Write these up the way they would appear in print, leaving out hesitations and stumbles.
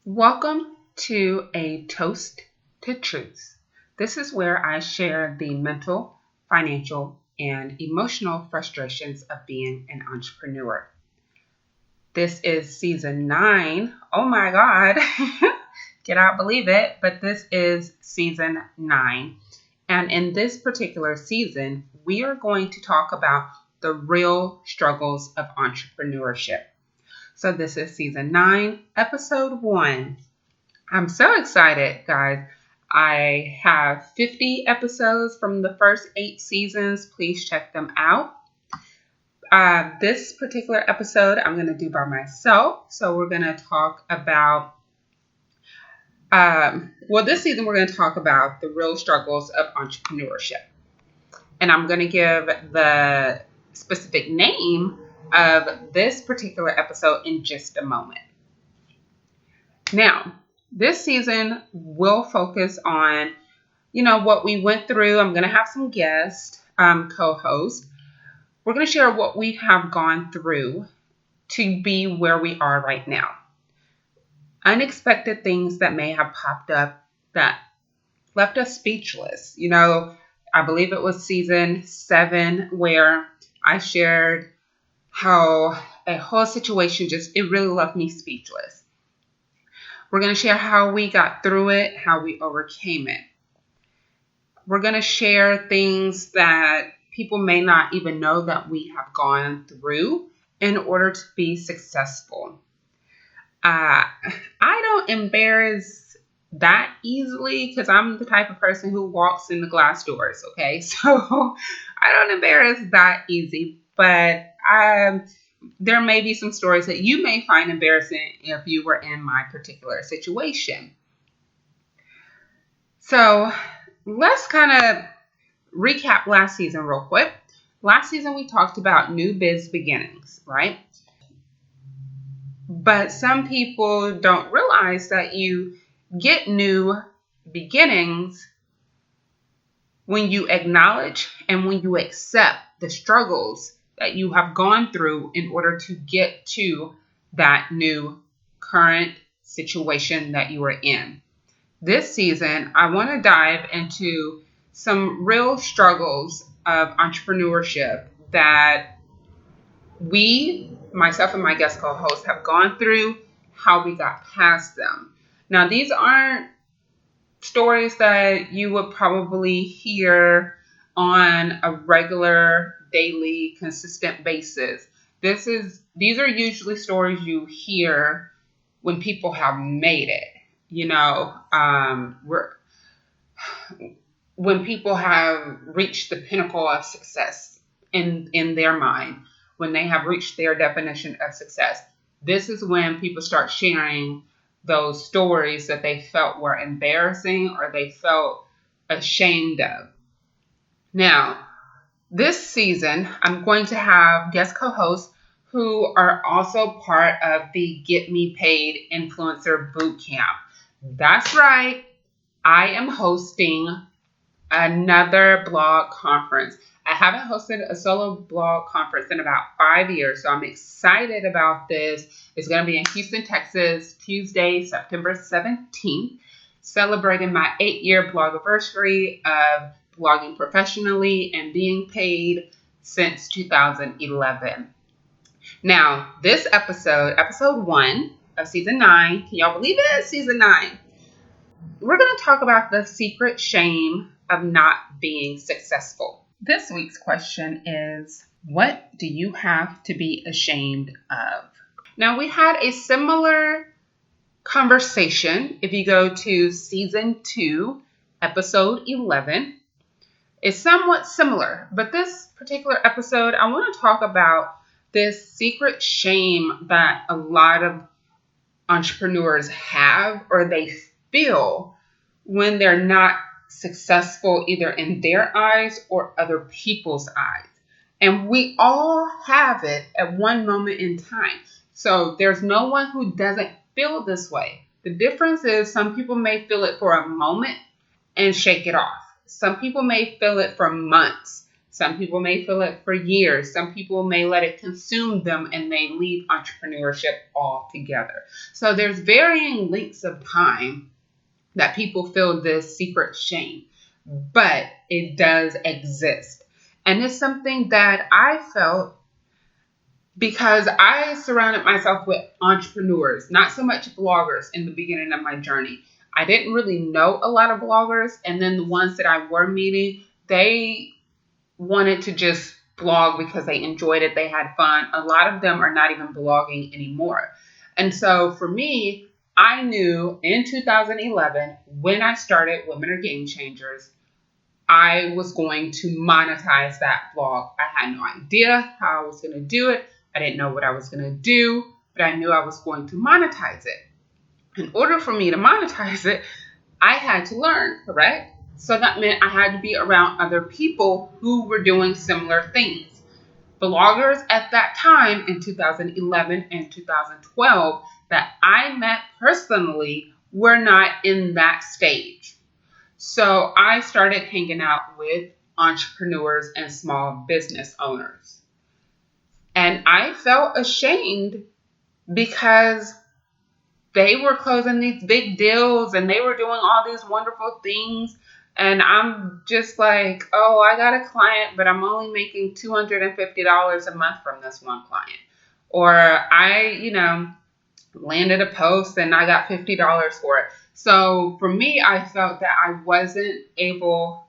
Welcome to A Toast to Truth. This is where I share the mental, financial, and emotional frustrations of being an entrepreneur. This is season 9. Oh my God. Cannot believe it, but this is season 9. And in this particular season, we are going to talk about the real struggles of entrepreneurship. So this is season 9, episode 1. I'm so excited, guys. I have 50 episodes from the first 8 seasons. Please check them out. This particular episode I'm going to do by myself. So we're going to talk about, this season we're going to talk about the real struggles of entrepreneurship. And I'm going to give the specific name of this particular episode in just a moment. Now, this season will focus on, what we went through. I'm going to have some guest co-hosts. We're going to share what we have gone through to be where we are right now. Unexpected things that may have popped up that left us speechless. I believe it was season 7 where I shared how a whole situation it really left me speechless. We're going to share how we got through it, how we overcame it. We're going to share things that people may not even know that we have gone through in order to be successful. I don't embarrass that easily because I'm the type of person who walks in the glass doors, okay? So I don't embarrass that easy, but there may be some stories that you may find embarrassing if you were in my particular situation. So let's kind of recap last season real quick. Last season we talked about new biz beginnings, right? But some people don't realize that you get new beginnings when you acknowledge and when you accept the struggles that you have gone through in order to get to that new current situation that you are in. This season, I want to dive into some real struggles of entrepreneurship that myself and my guest co-host, have gone through, how we got past them. Now, these aren't stories that you would probably hear on a regular, daily, consistent basis. These are usually stories you hear when people have made it. When people have reached the pinnacle of success in their mind, when they have reached their definition of success. This is when people start sharing those stories that they felt were embarrassing or they felt ashamed of. Now, this season, I'm going to have guest co-hosts who are also part of the Get Me Paid Influencer Bootcamp. That's right. I am hosting another blog conference. I haven't hosted a solo blog conference in about 5 years, so I'm excited about this. It's going to be in Houston, Texas, Tuesday, September 17th, celebrating my 8-year blog-iversary of blogging professionally and being paid since 2011. Now, this episode 1 of season 9, can y'all believe it? Season 9. We're going to talk about the secret shame of not being successful. This week's question is, what do you have to be ashamed of? Now, we had a similar conversation. If you go to season 2, episode 11, it's somewhat similar. But this particular episode, I want to talk about this secret shame that a lot of entrepreneurs have or they feel when they're not successful either in their eyes or other people's eyes. And we all have it at one moment in time. So there's no one who doesn't feel this way. The difference is some people may feel it for a moment and shake it off. Some people may feel it for months. Some people may feel it for years. Some people may let it consume them and they leave entrepreneurship altogether. So there's varying lengths of time that people feel this secret shame, but it does exist. And it's something that I felt because I surrounded myself with entrepreneurs, not so much bloggers in the beginning of my journey. I didn't really know a lot of bloggers, and then the ones that I were meeting, they wanted to just blog because they enjoyed it, they had fun. A lot of them are not even blogging anymore. And so for me, I knew in 2011, when I started Women Are Game Changers, I was going to monetize that blog. I had no idea how I was going to do it. I didn't know what I was going to do, but I knew I was going to monetize it. In order for me to monetize it, I had to learn, correct? So that meant I had to be around other people who were doing similar things. Bloggers at that time in 2011 and 2012 that I met personally were not in that stage. So I started hanging out with entrepreneurs and small business owners. And I felt ashamed because they were closing these big deals and they were doing all these wonderful things. And I'm just like, oh, I got a client, but I'm only making $250 a month from this one client. Or I, landed a post and I got $50 for it. So for me, I felt that I wasn't able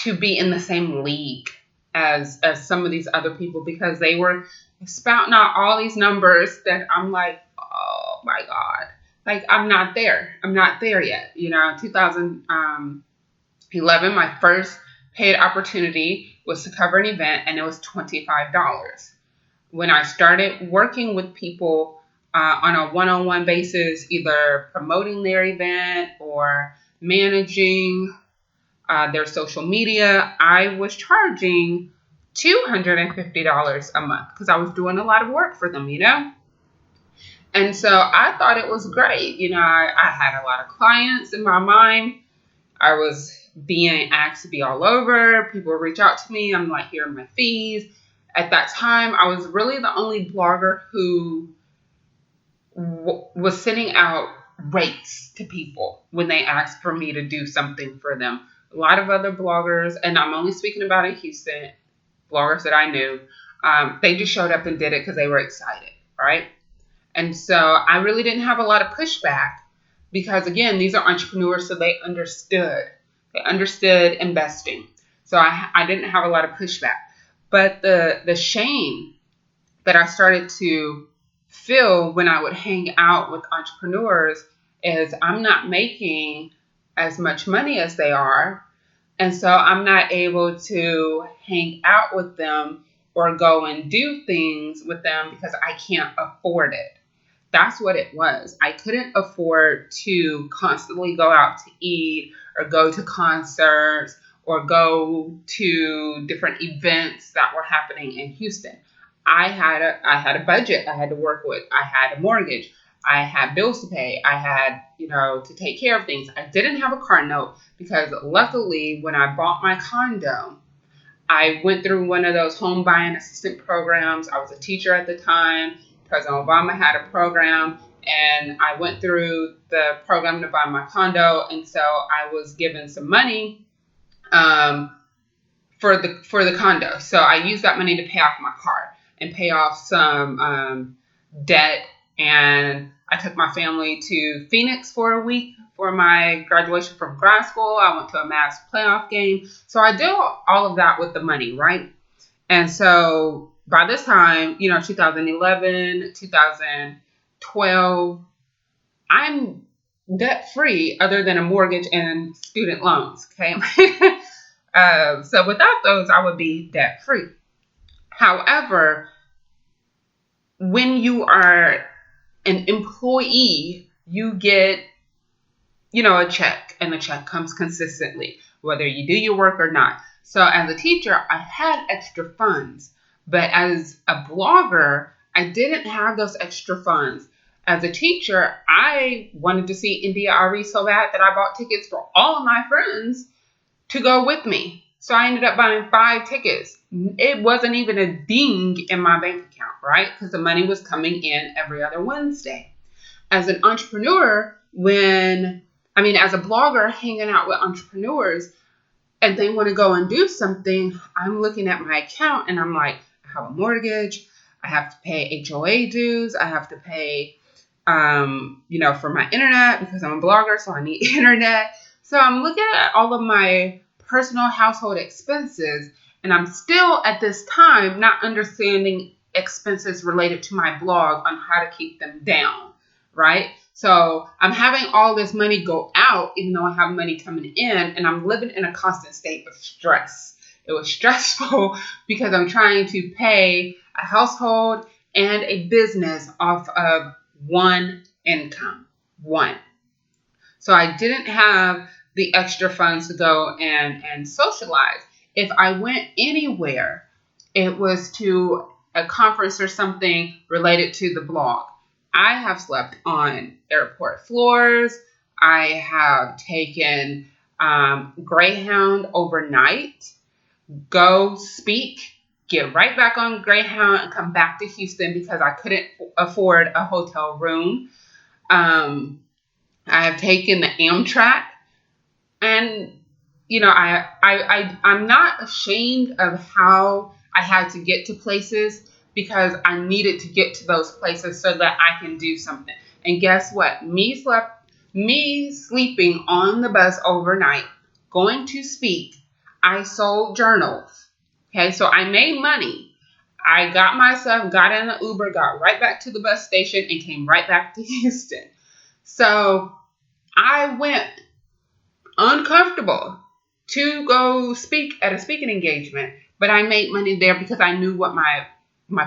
to be in the same league as some of these other people because they were spouting out all these numbers that I'm like, oh my God, like I'm not there. I'm not there yet. 2011, my first paid opportunity was to cover an event and it was $25. When I started working with people on a one-on-one basis, either promoting their event or managing their social media, I was charging $250 a month because I was doing a lot of work for them, And so I thought it was great. I had a lot of clients in my mind. I was being asked to be all over. People would reach out to me. I'm like, here are my fees. At that time, I was really the only blogger who was sending out rates to people when they asked for me to do something for them. A lot of other bloggers, and I'm only speaking about in Houston, bloggers that I knew, they just showed up and did it because they were excited, right? And so I really didn't have a lot of pushback because, again, these are entrepreneurs, so they understood. They understood investing. So I didn't have a lot of pushback. But the shame that I started to feel when I would hang out with entrepreneurs is I'm not making as much money as they are. And so I'm not able to hang out with them or go and do things with them because I can't afford it. That's what it was. I couldn't afford to constantly go out to eat or go to concerts or go to different events that were happening in Houston. I had a budget I had to work with. I had a mortgage. I had bills to pay. I had, to take care of things. I didn't have a car note because luckily when I bought my condo, I went through one of those home buying assistant programs. I was a teacher at the time. President Obama had a program and I went through the program to buy my condo. And so I was given some money for the condo. So I used that money to pay off my car and pay off some debt. And I took my family to Phoenix for a week for my graduation from grad school. I went to a Mavs playoff game. So I did all of that with the money, right? And so by this time, 2011, 2012, I'm debt free other than a mortgage and student loans. Okay. So without those, I would be debt free. However, when you are an employee, you get, a check, and the check comes consistently, whether you do your work or not. So as a teacher, I had extra funds, but as a blogger, I didn't have those extra funds. As a teacher, I wanted to see India RE so bad that I bought tickets for all of my friends to go with me. So I ended up buying 5 tickets. It wasn't even a ding in my bank account, right? Because the money was coming in every other Wednesday. As an entrepreneur, as a blogger hanging out with entrepreneurs and they want to go and do something, I'm looking at my account and I'm like, I have a mortgage, I have to pay HOA dues, I have to pay, for my internet because I'm a blogger, so I need internet. So I'm looking at all of my personal household expenses, and I'm still at this time not understanding expenses related to my blog on how to keep them down, right? So I'm having all this money go out, even though I have money coming in, and I'm living in a constant state of stress. It was stressful because I'm trying to pay a household and a business off of one income. So I didn't have the extra funds to go and socialize. If I went anywhere, it was to a conference or something related to the blog. I have slept on airport floors. I have taken Greyhound overnight, go speak, get right back on Greyhound and come back to Houston because I couldn't afford a hotel room. I have taken the Amtrak, and I'm not ashamed of how I had to get to places because I needed to get to those places so that I can do something. And guess what? Me sleeping on the bus overnight, going to speak, I sold journals. Okay, so I made money. I got in an Uber, got right back to the bus station, and came right back to Houston. So I went uncomfortable to go speak at a speaking engagement, but I made money there because I knew what my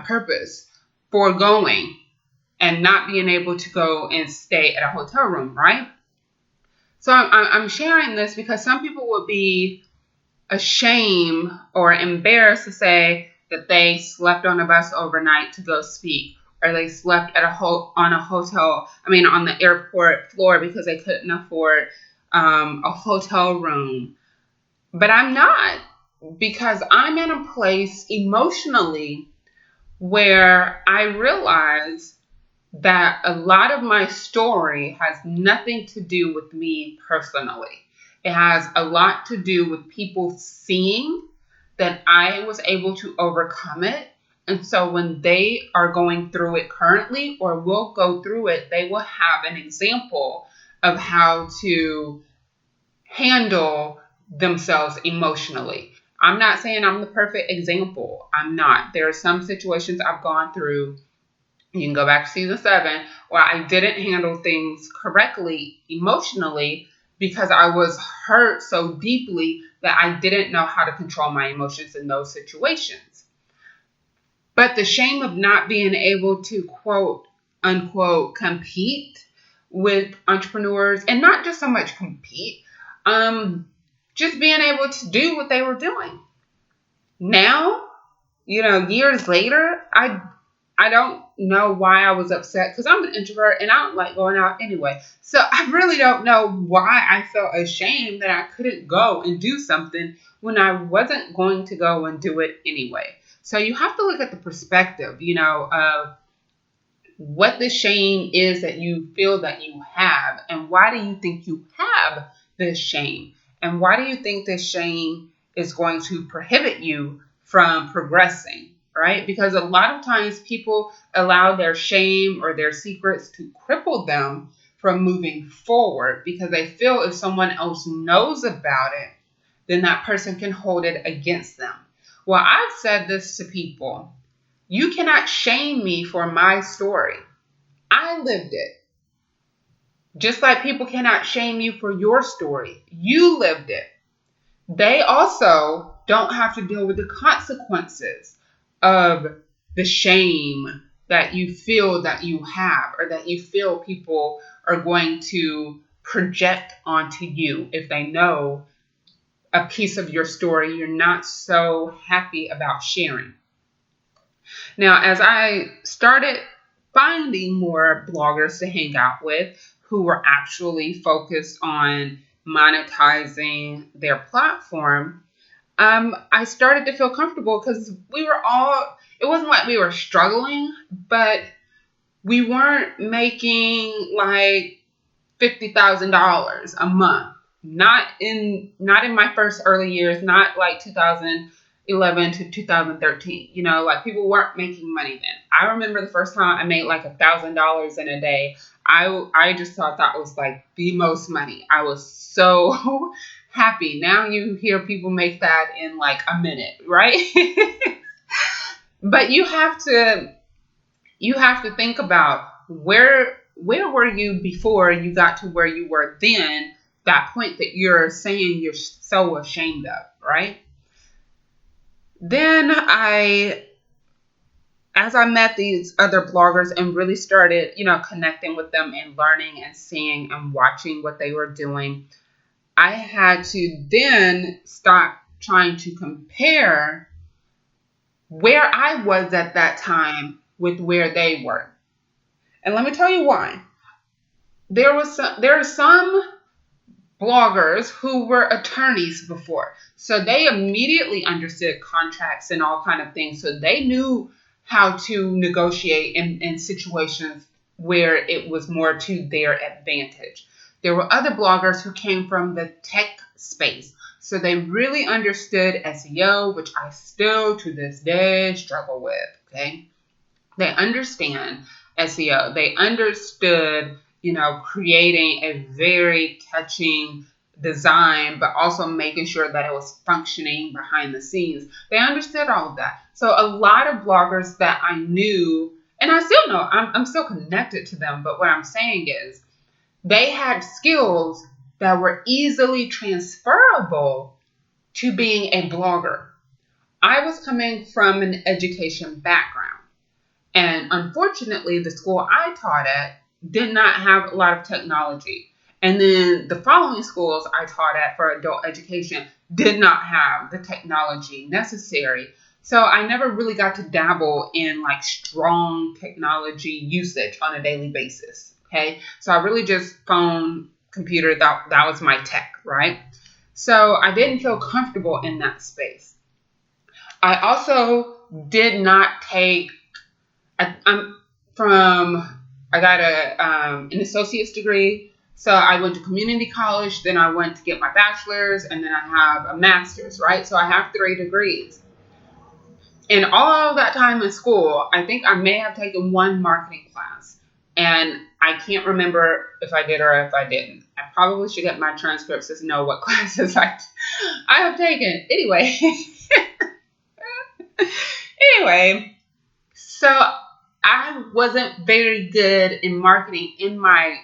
purpose for going and not being able to go and stay at a hotel room, right? So I'm sharing this because some people would be ashamed or embarrassed to say that they slept on a bus overnight to go speak, or they slept on the airport floor because they couldn't afford a hotel room. But I'm not, because I'm in a place emotionally where I realize that a lot of my story has nothing to do with me personally. It has a lot to do with people seeing that I was able to overcome it. And so when they are going through it currently or will go through it, they will have an example of how to handle themselves emotionally. I'm not saying I'm the perfect example. I'm not. There are some situations I've gone through. You can go back to season 7 where I didn't handle things correctly emotionally because I was hurt so deeply that I didn't know how to control my emotions in those situations. But the shame of not being able to, quote unquote, compete with entrepreneurs, and not just so much compete, just being able to do what they were doing. Now, years later, I don't know why I was upset, because I'm an introvert and I don't like going out anyway. So I really don't know why I felt ashamed that I couldn't go and do something when I wasn't going to go and do it anyway. So you have to look at the perspective, of what the shame is that you feel that you have, and why do you think you have this shame? And why do you think this shame is going to prohibit you from progressing? Right? Because a lot of times people allow their shame or their secrets to cripple them from moving forward because they feel if someone else knows about it, then that person can hold it against them. Well, I've said this to people. You cannot shame me for my story. I lived it. Just like people cannot shame you for your story. You lived it. They also don't have to deal with the consequences of the shame that you feel that you have, or that you feel people are going to project onto you if they know a piece of your story you're not so happy about sharing. Now, as I started finding more bloggers to hang out with who were actually focused on monetizing their platform, I started to feel comfortable because it wasn't like we were struggling, but we weren't making like $50,000 a month. Not in my first early years, not like 2011 to 2013. Like people weren't making money then. I remember the first time I made like $1,000 in a day. I just thought that was like the most money. I was so happy. Now you hear people make that in like a minute, right? But you have to think about where were you before you got to where you were then, that point that you're saying you're so ashamed of, right? Then as I met these other bloggers and really started, connecting with them and learning and seeing and watching what they were doing, I had to then stop trying to compare where I was at that time with where they were. And let me tell you why. There are some bloggers who were attorneys before. So they immediately understood contracts and all kind of things. So they knew how to negotiate in situations where it was more to their advantage. There were other bloggers who came from the tech space. So they really understood SEO, which I still to this day struggle with, okay? They understand SEO. They understood, creating a very catching design, but also making sure that it was functioning behind the scenes. They understood all of that. So a lot of bloggers that I knew, and I still know, I'm still connected to them, but what I'm saying is they had skills that were easily transferable to being a blogger. I was coming from an education background. And unfortunately, the school I taught at did not have a lot of technology. And then the following schools I taught at for adult education did not have the technology necessary. So I never really got to dabble in like strong technology usage on a daily basis. Okay. So I really just phone, computer, that was my tech, right? So I didn't feel comfortable in that space. I also did not take I got an associate's degree. So I went to community college, then I went to get my bachelor's, and then I have a master's, right? So I have 3 degrees. In all of that time in school, I think I may have taken 1 marketing class. And I can't remember if I did or if I didn't. I probably should get my transcripts to know what classes I have taken. Anyway, so I wasn't very good in marketing in my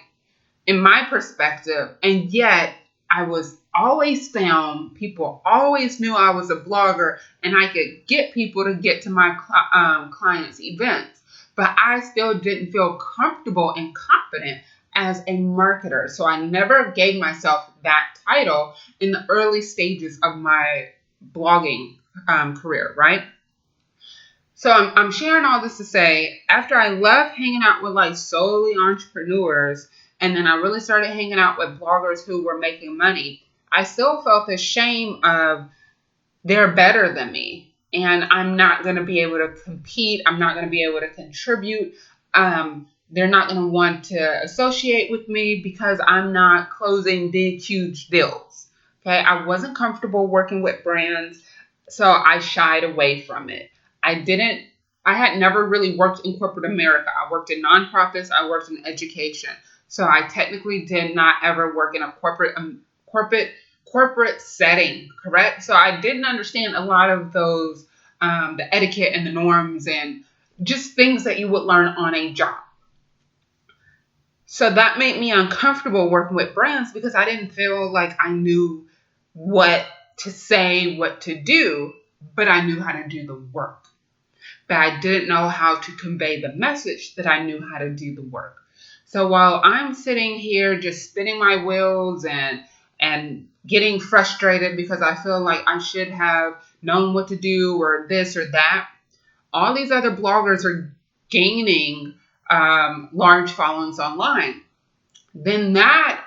perspective, and yet I was always found. People always knew I was a blogger, and I could get people to get to my clients' events. But I still didn't feel comfortable and confident as a marketer, so I never gave myself that title in the early stages of my blogging career, right? So I'm sharing all this to say, after I left hanging out with like solely entrepreneurs, and then I really started hanging out with bloggers who were making money, I still felt the shame of they're better than me, and I'm not going to be able to compete. I'm not going to be able to contribute. They're not going to want to associate with me because I'm not closing big, huge deals. Okay, I wasn't comfortable working with brands, so I shied away from it. I had never really worked in corporate America. I worked in nonprofits. I worked in education. So I technically did not ever work in a corporate setting, correct? So I didn't understand a lot of those, the etiquette and the norms and just things that you would learn on a job. So that made me uncomfortable working with brands because I didn't feel like I knew what to say, what to do, but I knew how to do the work. But I didn't know how to convey the message that I knew how to do the work. So while I'm sitting here just spinning my wheels and getting frustrated because I feel like I should have known what to do or this or that, all these other bloggers are gaining large followings online. Then that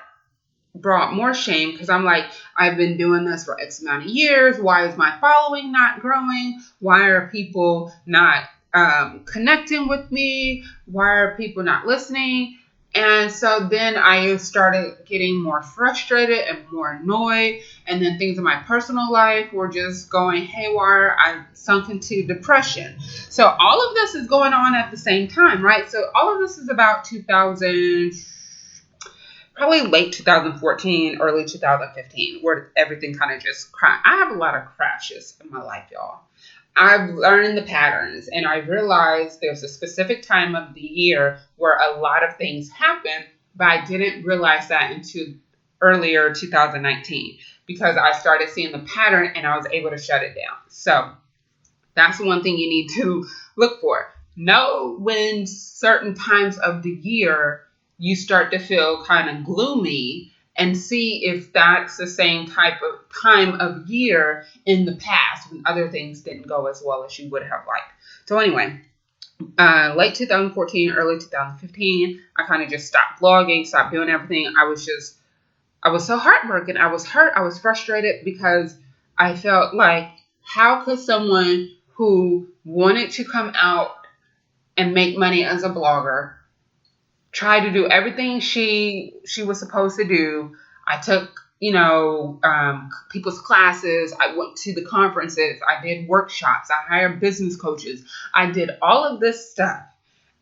brought more shame because I'm like, I've been doing this for X amount of years. Why is my following not growing? Why are people not connecting with me? Why are people not listening? And so then I started getting more frustrated and more annoyed. And then things in my personal life were just going haywire. I sunk into depression. So all of this is going on at the same time, right? So all of this is about 2000, probably late 2014, early 2015, where everything kind of just crashed. I have a lot of crashes in my life, y'all. I've learned the patterns, and I realized there's a specific time of the year where a lot of things happen, but I didn't realize that until earlier 2019 because I started seeing the pattern and I was able to shut it down. So that's one thing you need to look for. Know when certain times of the year you start to feel kind of gloomy, and see if that's the same type of time of year in the past when other things didn't go as well as you would have liked. So anyway, late 2014, early 2015, I kind of just stopped blogging, stopped doing everything. I was so heartbroken. I was hurt. I was frustrated because I felt like, how could someone who wanted to come out and make money as a blogger try to do everything she was supposed to do? I took, people's classes. I went to the conferences. I did workshops. I hired business coaches. I did all of this stuff.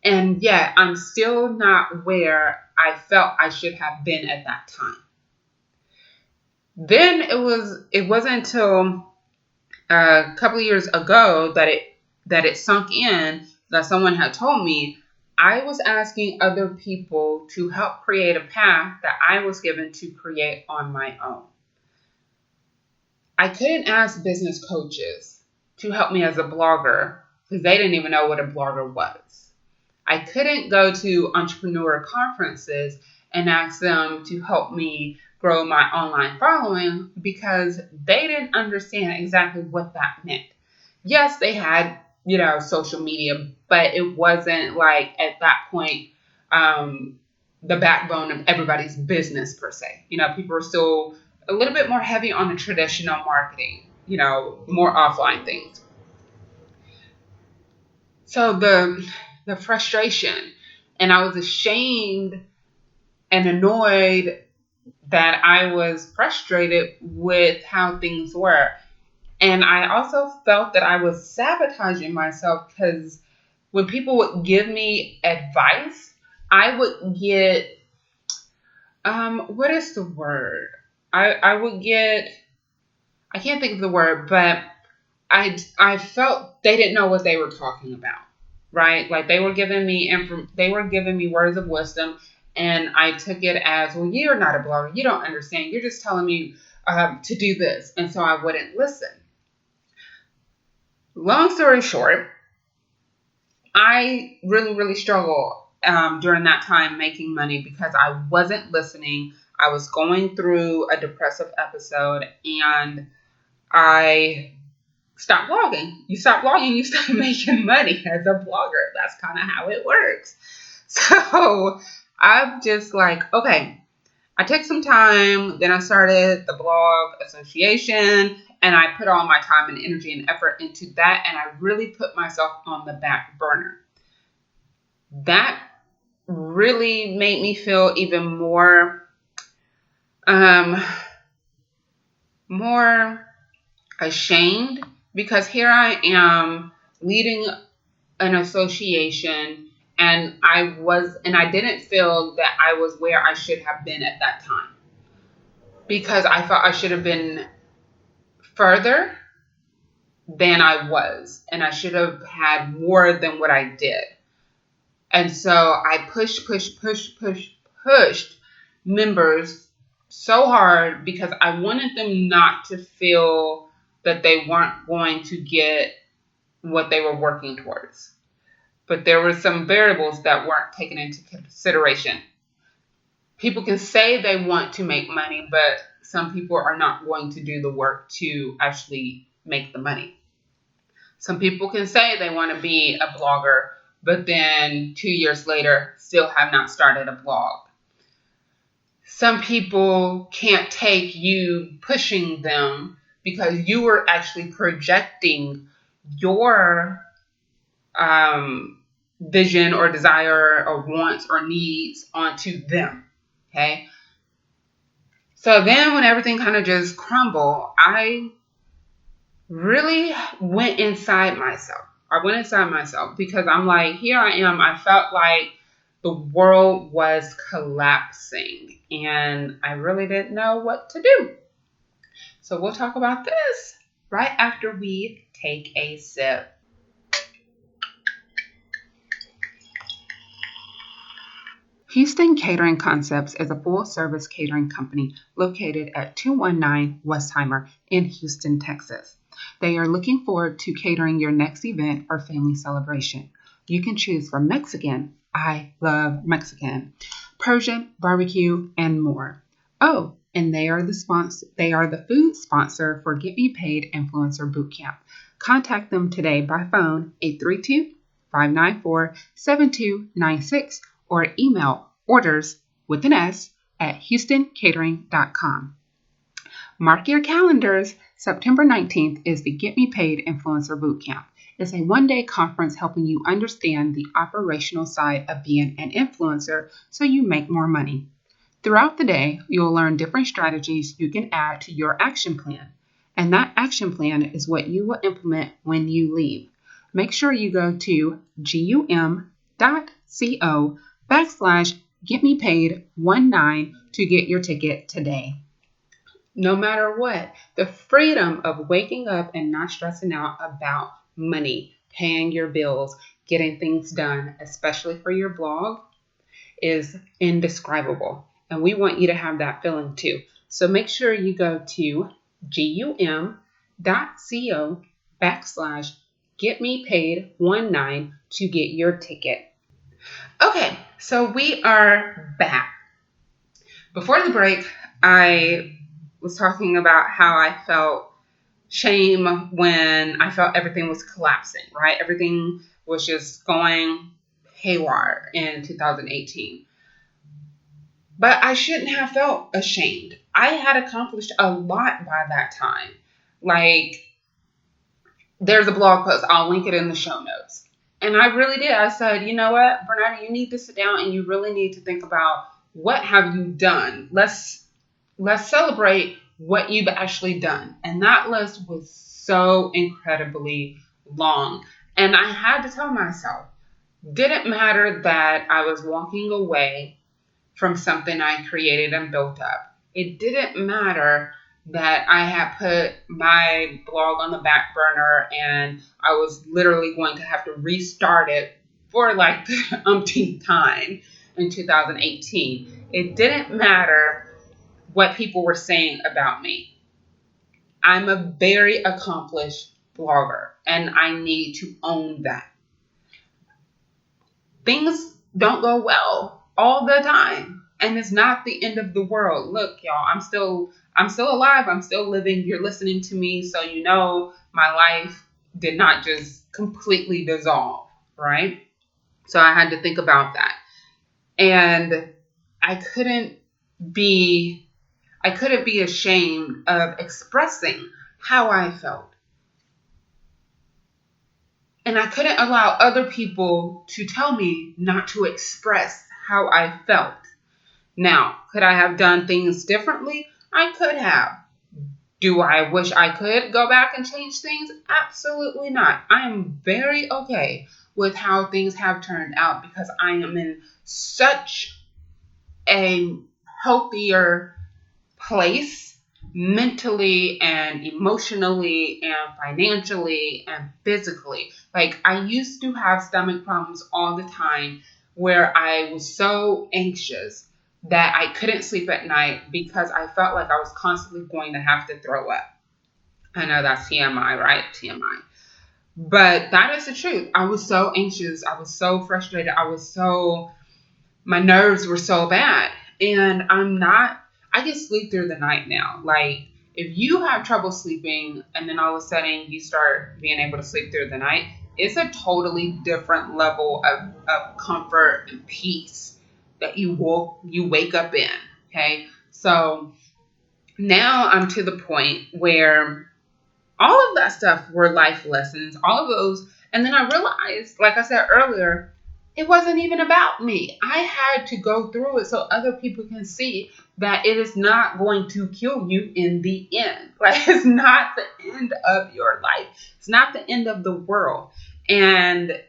And yet I'm still not where I felt I should have been at that time. Then it wasn't until a couple of years ago that it sunk in that someone had told me I was asking other people to help create a path that I was given to create on my own. I couldn't ask business coaches to help me as a blogger because they didn't even know what a blogger was. I couldn't go to entrepreneur conferences and ask them to help me grow my online following because they didn't understand exactly what that meant. Yes, they had social media, but it wasn't like at that point the backbone of everybody's business per se. People were still a little bit more heavy on the traditional marketing, more offline things. So the frustration, and I was ashamed and annoyed that I was frustrated with how things were. And I also felt that I was sabotaging myself because when people would give me advice, I would get, what is the word? I would get, I can't think of the word, but I felt they didn't know what they were talking about, right? Like they were giving me words of wisdom, and I took it as, well, you're not a blogger. You don't understand. You're just telling me to do this. And so I wouldn't listen. Long story short, I really, really struggled during that time making money because I wasn't listening. I was going through a depressive episode and I stopped blogging. You stop blogging, you start making money as a blogger. That's kind of how it works. So I'm just like, okay, I took some time. Then I started the blog association. And I put all my time and energy and effort into that. And I really put myself on the back burner. That really made me feel even more ashamed. Because here I am leading an association. And I didn't feel that I was where I should have been at that time. Because I felt I should have been further than I was, and I should have had more than what I did. And so I pushed members so hard because I wanted them not to feel that they weren't going to get what they were working towards. But there were some variables that weren't taken into consideration. People can say they want to make money, but some people are not going to do the work to actually make the money. Some people can say they want to be a blogger, but then 2 years later still have not started a blog. Some people can't take you pushing them because you were actually projecting your vision or desire or wants or needs onto them. Okay. So then when everything kind of just crumbled, I really went inside myself. I went inside myself because I'm like, here I am. I felt like the world was collapsing and I really didn't know what to do. So we'll talk about this right after we take a sip. Houston Catering Concepts is a full-service catering company located at 219 Westheimer in Houston, Texas. They are looking forward to catering your next event or family celebration. You can choose from Mexican, I love Mexican, Persian, barbecue, and more. Oh, and they are the food sponsor for Get Me Paid Influencer Bootcamp. Contact them today by phone 832-594-7296 or email orders with an S at houstoncatering.com. Mark your calendars. September 19th is the Get Me Paid Influencer Bootcamp. It's a one-day conference helping you understand the operational side of being an influencer so you make more money. Throughout the day, you'll learn different strategies you can add to your action plan. And that action plan is what you will implement when you leave. Make sure you go to gum.co/getmepaid19 to get your ticket today. No matter what, the freedom of waking up and not stressing out about money, paying your bills, getting things done, especially for your blog, is indescribable. And we want you to have that feeling too. So make sure you go to gum.co/getmepaid19 to get your ticket. Okay, so we are back. Before the break, I was talking about how I felt shame when I felt everything was collapsing, right? Everything was just going haywire in 2018. But I shouldn't have felt ashamed. I had accomplished a lot by that time. Like, there's a blog post. I'll link it in the show notes. And I really did. I said, you know what, Bernarda, you need to sit down and you really need to think about what have you done. Let's celebrate what you've actually done. And that list was so incredibly long. And I had to tell myself, didn't matter that I was walking away from something I created and built up. It didn't matter that I had put my blog on the back burner and I was literally going to have to restart it for like the umpteenth time in 2018. It didn't matter what people were saying about me. I'm a very accomplished blogger and I need to own that. Things don't go well all the time. And it's not the end of the world. Look, y'all, I'm still alive. I'm still living. You're listening to me. So you know my life did not just completely dissolve, right? So I had to think about that. And I couldn't be ashamed of expressing how I felt. And I couldn't allow other people to tell me not to express how I felt. Now, could I have done things differently? I could have. Do I wish I could go back and change things? Absolutely not. I am very okay with how things have turned out because I am in such a healthier place mentally and emotionally and financially and physically. Like, I used to have stomach problems all the time where I was so anxious that I couldn't sleep at night because I felt like I was constantly going to have to throw up. I know that's TMI, right? TMI. But that is the truth. I was so anxious. I was so frustrated. My nerves were so bad. And I can sleep through the night now. Like, if you have trouble sleeping and then all of a sudden you start being able to sleep through the night, it's a totally different level of comfort and peace that you wake up in, Okay. So now I'm to the point where all of that stuff were life lessons, all of those. And then I realized, like I said earlier, it wasn't even about me. I had to go through it so other people can see that it is not going to kill you in the end. Like, it's not the end of your life. It's not the end of the world. And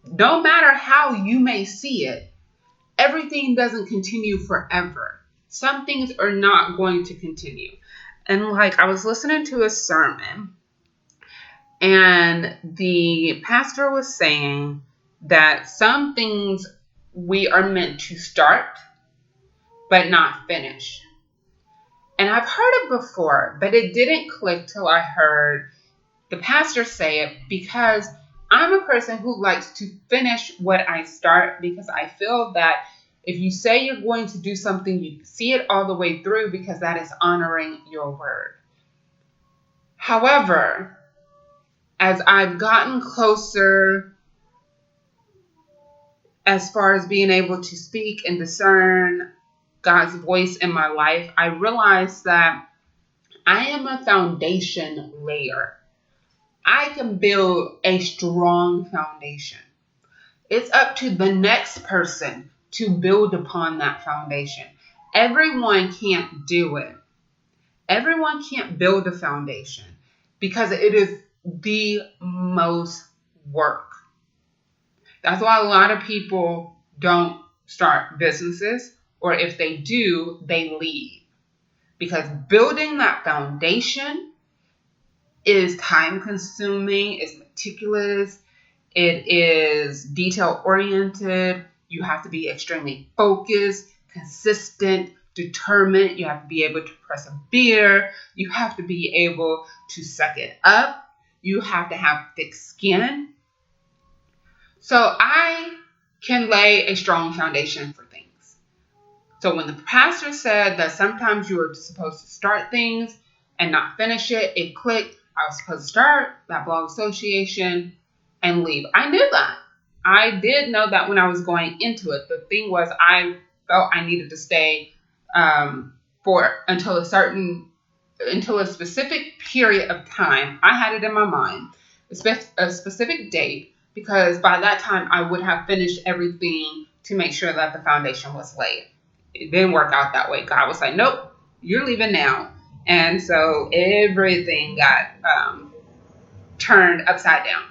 no matter how you may see it, everything doesn't continue forever. Some things are not going to continue. And like, I was listening to a sermon, and the pastor was saying that some things we are meant to start, but not finish. And I've heard it before, but it didn't click till I heard the pastor say it, because I'm a person who likes to finish what I start, because I feel that if you say you're going to do something, you see it all the way through, because that is honoring your word. However, as I've gotten closer as far as being able to speak and discern God's voice in my life, I realized that I am a foundation layer. I can build a strong foundation. It's up to the next person to build upon that foundation. Everyone can't do it. Everyone can't build a foundation because it is the most work. That's why a lot of people don't start businesses, or if they do, they leave. Because building that foundation is time consuming, it's meticulous, it is detail oriented. You have to be extremely focused, consistent, determined. You have to be able to persevere. You have to be able to suck it up. You have to have thick skin. So I can lay a strong foundation for things. So when the pastor said that sometimes you are supposed to start things and not finish it, it clicked. I was supposed to start that blog association and leave. I knew that. I did know that when I was going into it. The thing was, I felt I needed to stay until a specific period of time. I had it in my mind, a specific date, because by that time I would have finished everything to make sure that the foundation was laid. It didn't work out that way. God was like, nope, you're leaving now. And so everything got turned upside down.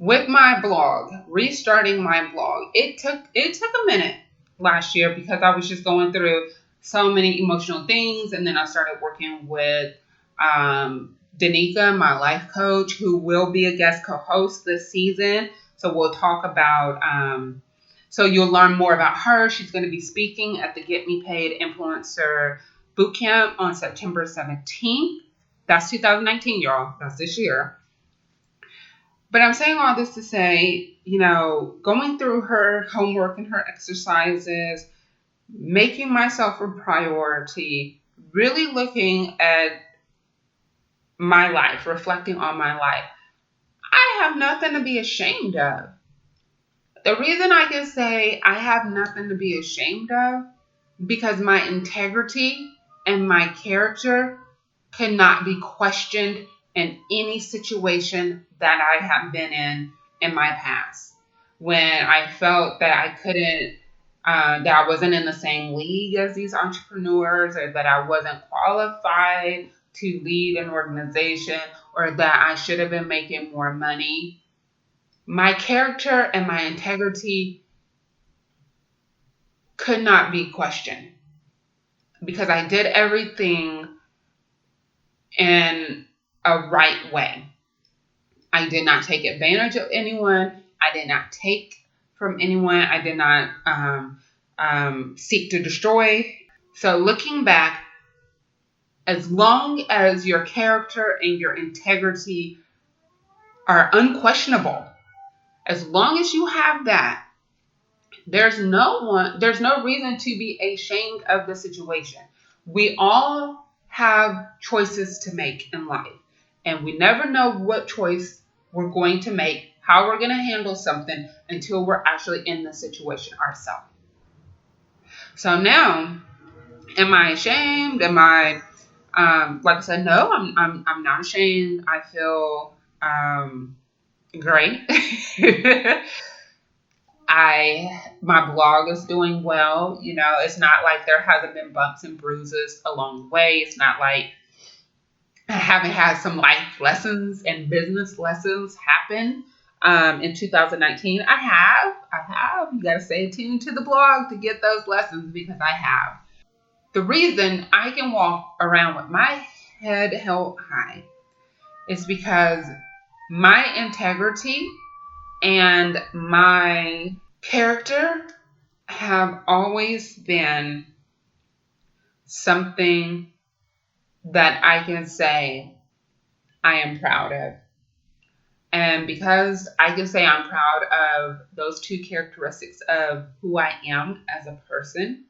With my blog, restarting my blog, it took a minute last year because I was just going through so many emotional things. And then I started working with Danica, my life coach, who will be a guest co-host this season. So we'll talk about, so you'll learn more about her. She's going to be speaking at the Get Me Paid Influencer Bootcamp on September 17th. That's 2019, y'all. That's this year. But I'm saying all this to say, going through her homework and her exercises, making myself a priority, really looking at my life, reflecting on my life, I have nothing to be ashamed of. The reason I can say I have nothing to be ashamed of, because my integrity and my character cannot be questioned in any situation that I have been in my past. When I felt that I couldn't, that I wasn't in the same league as these entrepreneurs, or that I wasn't qualified to lead an organization, or that I should have been making more money, my character and my integrity could not be questioned, because I did everything in a right way. I did not take advantage of anyone. I did not take from anyone. I did not seek to destroy. So looking back, as long as your character and your integrity are unquestionable, as long as you have that, there's no reason to be ashamed of the situation. We all have choices to make in life, and we never know what choice we're going to make, how we're going to handle something, until we're actually in the situation ourselves. So now, am I ashamed? Am I, like I said, no, I'm not ashamed. I feel great. My blog is doing well. It's not like there hasn't been bumps and bruises along the way. It's not like I haven't had some life lessons and business lessons happen in 2019. I have. You got to stay tuned to the blog to get those lessons because I have. The reason I can walk around with my head held high is because my integrity and my character have always been something that I can say I am proud of. And because I can say I'm proud of those two characteristics of who I am as a person,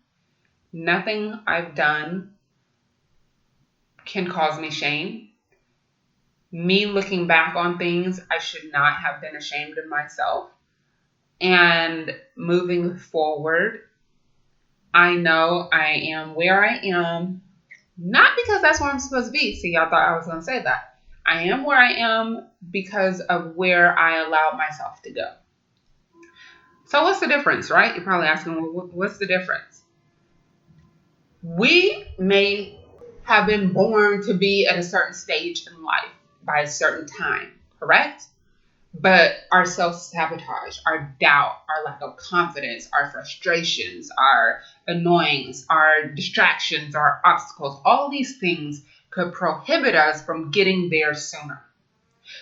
nothing I've done can cause me shame. Me looking back on things, I should not have been ashamed of myself. And moving forward, I know I am where I am, not because that's where I'm supposed to be. See, y'all thought I was going to say that. I am where I am because of where I allowed myself to go. So what's the difference, right? You're probably asking, well, what's the difference? We may have been born to be at a certain stage in life by a certain time, correct? But our self-sabotage, our doubt, our lack of confidence, our frustrations, our annoyance, our distractions, our obstacles, all these things could prohibit us from getting there sooner.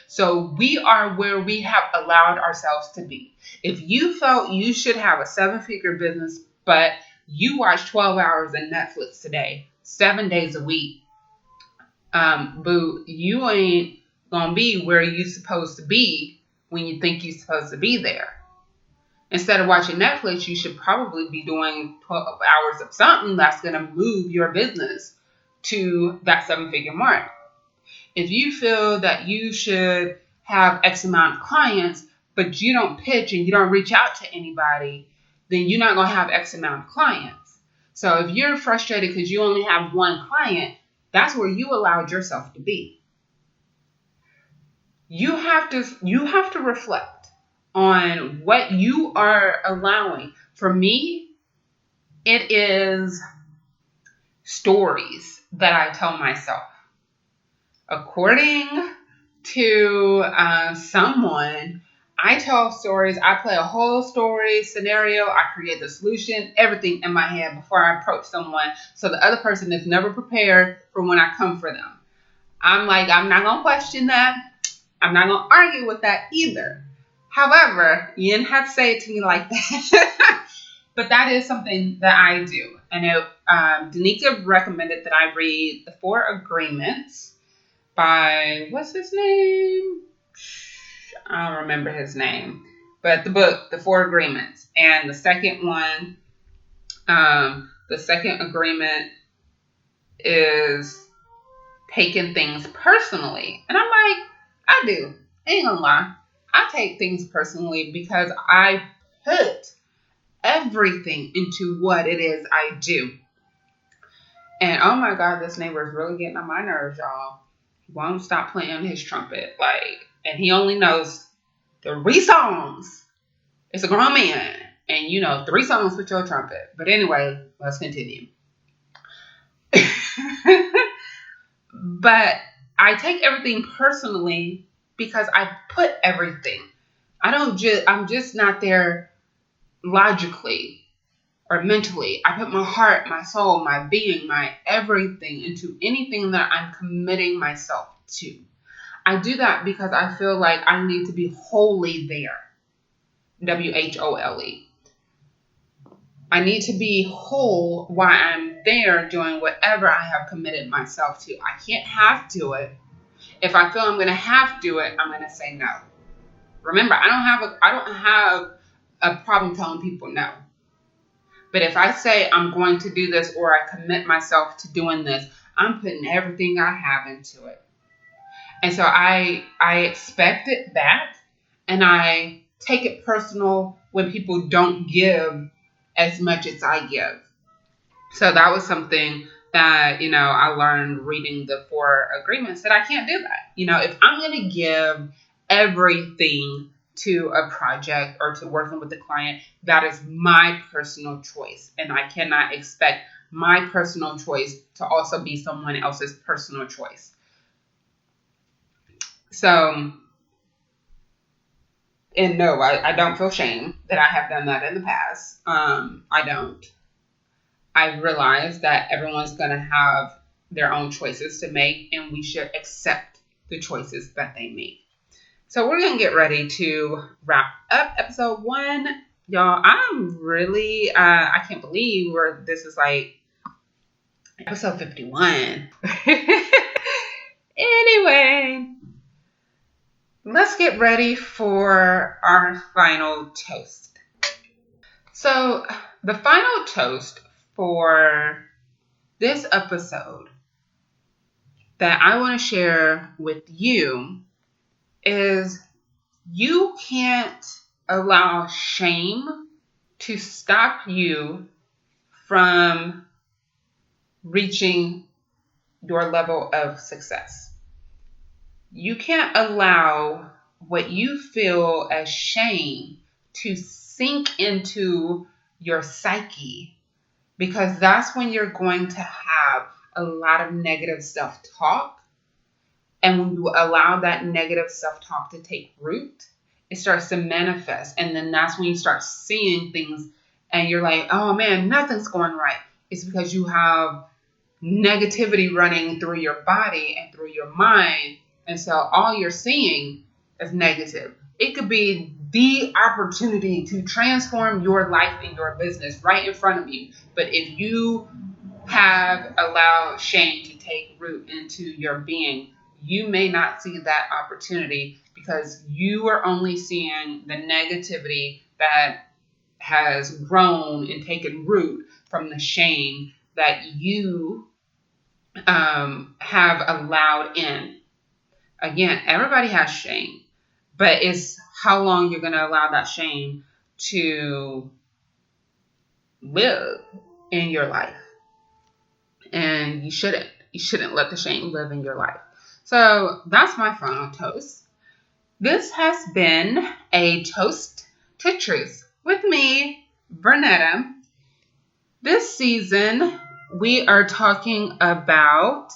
So we are where we have allowed ourselves to be. If you felt you should have a 7-figure business, but you watch 12 hours of Netflix today, 7 days a week, boo, you ain't gonna be where you're supposed to be when you think you're supposed to be there. Instead of watching Netflix, you should probably be doing 12 hours of something that's going to move your business to that 7-figure mark. If you feel that you should have X amount of clients, but you don't pitch and you don't reach out to anybody, then you're not going to have X amount of clients. So if you're frustrated because you only have one client, that's where you allowed yourself to be. You have to reflect on what you are allowing. For me, it is stories that I tell myself. According to someone, I tell stories. I play a whole story scenario. I create the solution, everything in my head before I approach someone, so the other person is never prepared for when I come for them. I'm like, I'm not going to question that. I'm not going to argue with that either. However, you didn't have to say it to me like that. But that is something that I do. And Danica recommended that I read The 4 Agreements by, what's his name? I don't remember his name. But the book, The 4 Agreements. And the second one, the second agreement is taking things personally. And I'm like, I do. Ain't gonna lie. I take things personally because I put everything into what it is I do. And oh my God, this neighbor is really getting on my nerves, y'all. He won't stop playing his trumpet. And he only knows 3 songs. It's a grown man. And 3 songs with your trumpet. But anyway, let's continue. But I take everything personally because I put everything. I'm just not there logically or mentally. I put my heart, my soul, my being, my everything into anything that I'm committing myself to. I do that because I feel like I need to be wholly there. WHOLE. I need to be whole while I'm there doing whatever I have committed myself to. I can't half do it. If I feel I'm going to half do it, I'm going to say no. Remember, I don't have a problem telling people no. But if I say I'm going to do this or I commit myself to doing this, I'm putting everything I have into it. And so I expect it back, and I take it personal when people don't give as much as I give. So that was something that, I learned reading the 4 agreements, that I can't do that. If I'm going to give everything to a project or to working with the client, that is my personal choice. And I cannot expect my personal choice to also be someone else's personal choice. So, and no, I don't feel shame that I have done that in the past. I don't. I realize that everyone's going to have their own choices to make, and we should accept the choices that they make. So we're going to get ready to wrap up episode 1. Y'all, I'm really, I can't believe this is like episode 51. Anyway, let's get ready for our final toast. So the final toast for this episode that I want to share with you is, you can't allow shame to stop you from reaching your level of success. You can't allow what you feel as shame to sink into your psyche, because that's when you're going to have a lot of negative self-talk. And when you allow that negative self-talk to take root, it starts to manifest. And then that's when you start seeing things and you're like, oh man, nothing's going right. It's because you have negativity running through your body and through your mind. And so all you're seeing is negative. It could be the opportunity to transform your life and your business right in front of you. But if you have allowed shame to take root into your being, you may not see that opportunity, because you are only seeing the negativity that has grown and taken root from the shame that you have allowed in. Again, everybody has shame, but it's how long you're going to allow that shame to live in your life. And you shouldn't let the shame live in your life. So that's my final toast. This has been a toast to truth with me, Vernetta. This season, we are talking about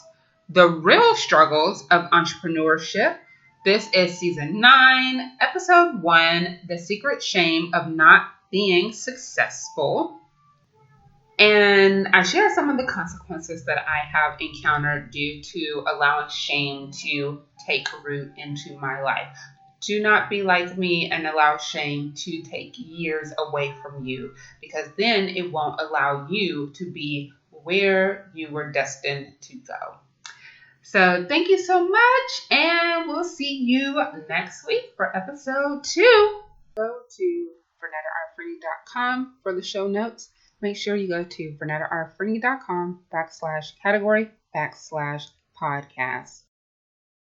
the real struggles of entrepreneurship. This is season 9, episode 1, the secret shame of not being successful. And I share some of the consequences that I have encountered due to allowing shame to take root into my life. Do not be like me and allow shame to take years away from you, because then it won't allow you to be where you were destined to go. So thank you so much, and we'll see you next week for episode 2. Go to VernettaRFree.com for the show notes. Make sure you go to VernettaRFree.com /category/podcast.